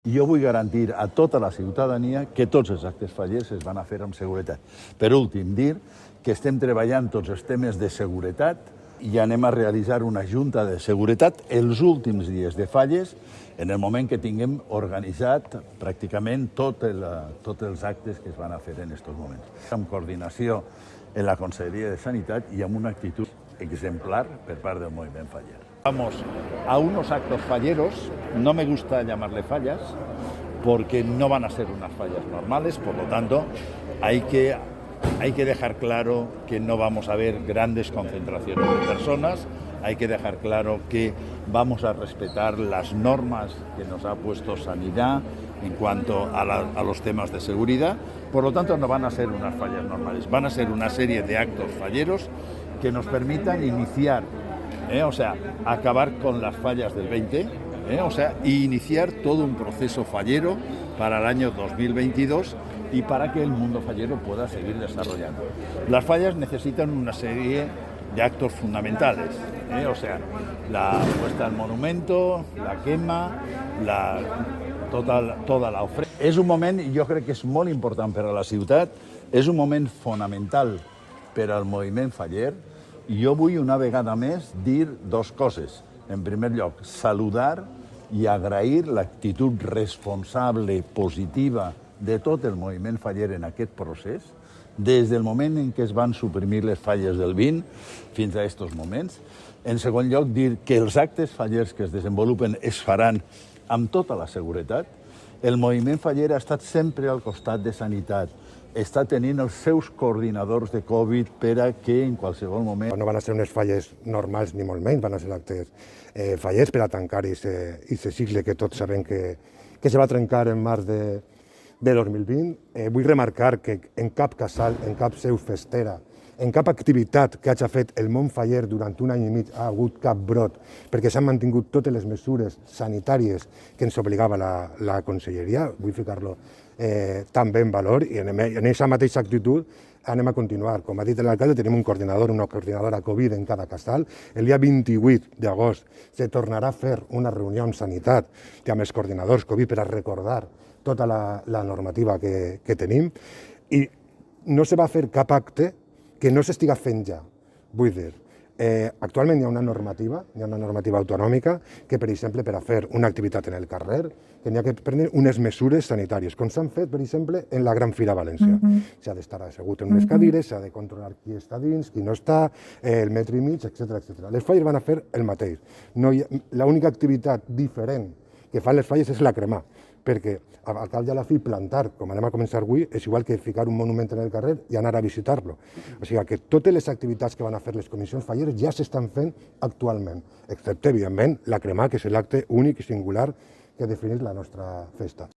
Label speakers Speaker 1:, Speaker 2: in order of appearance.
Speaker 1: Jo vull garantir a tota la ciutadania que tots els actes fallers es van a fer amb seguretat. Per últim, dir que estem treballant tots els temes de seguretat i anem a realitzar una junta de seguretat els últims dies de falles, en el moment que tinguem organitzat pràcticament tots els actes que es van a fer en aquests moments. Amb coordinació en la Conselleria de Sanitat i amb una actitud exemplar per part del moviment faller. Vamos a unos actos falleros, no me gusta llamarle fallas, porque no van a ser unas fallas normales, por lo tanto hay que dejar claro que no vamos a ver grandes concentraciones de personas, hay que dejar claro que vamos a respetar las normas que nos ha puesto Sanidad en cuanto a los temas de seguridad, por lo tanto no van a ser unas fallas normales, van a ser una serie de actos falleros que nos permitan iniciar, acabar con las fallas del 20, y iniciar todo un proceso fallero para el año 2022 y para que el mundo fallero pueda seguir desarrollando. Las fallas necesitan una serie de actos fundamentales, la puesta al monumento, la quema, tota la ofrenda. És un moment, jo crec que és molt important per a la ciutat, és un moment fonamental per al moviment faller, i jo vull una vegada més dir dues coses. En primer lloc, saludar i agrair l'actitud responsable, positiva de tot el moviment faller en aquest procés, des del moment en què es van suprimir les falles del 20 fins a aquests moments. En segon lloc, dir que els actes fallers que es desenvolupen es faran amb tota la seguretat. El moviment faller ha estat sempre al costat de Sanitat, està tenint els seus coordinadors de Covid per a que en qualsevol moment...
Speaker 2: No van a ser unes falles normals ni molt menys, van a ser actes fallers per a tancar aquest cicle que tots sabem que se va trencar en març de 2020. Vull remarcar que en cap casal, en cap seu festera, en cap activitat que hagi fet el món faller durant un any i mig ha hagut cap brot, perquè s'han mantingut totes les mesures sanitàries que ens obligava la Conselleria. Vull ficar-lo també en valor i en aquesta mateixa actitud anem a continuar. Com ha dit l'alcalde, tenim un coordinador, una coordinadora Covid en cada casal. El dia 28 d'agost se tornarà a fer una reunió amb Sanitat i amb els coordinadors Covid per a recordar tota la normativa que tenim i no se va fer cap acte que no s'estiga fent ja. Vull dir, actualment hi ha una normativa autonòmica que, per exemple, per a fer una activitat en el carrer, que n'hi ha que prendre unes mesures sanitàries, com s'han fet, per exemple, en la Gran Fira València. S'ha d'estar assegut en unes cadires, s'ha de controlar qui està dins, qui no està, el metre i mig, etc. Les falles van a fer el mateix. L'única activitat diferent que fan les falles és la cremar, perquè al cap i a la fi plantar, com anem a començar avui, és igual que ficar un monument en el carrer i anar a visitar-lo. O sigui que totes les activitats que van a fer les comissions falleres ja s'estan fent actualment, excepte, evidentment, la cremar, que és l'acte únic i singular que defineix la nostra festa.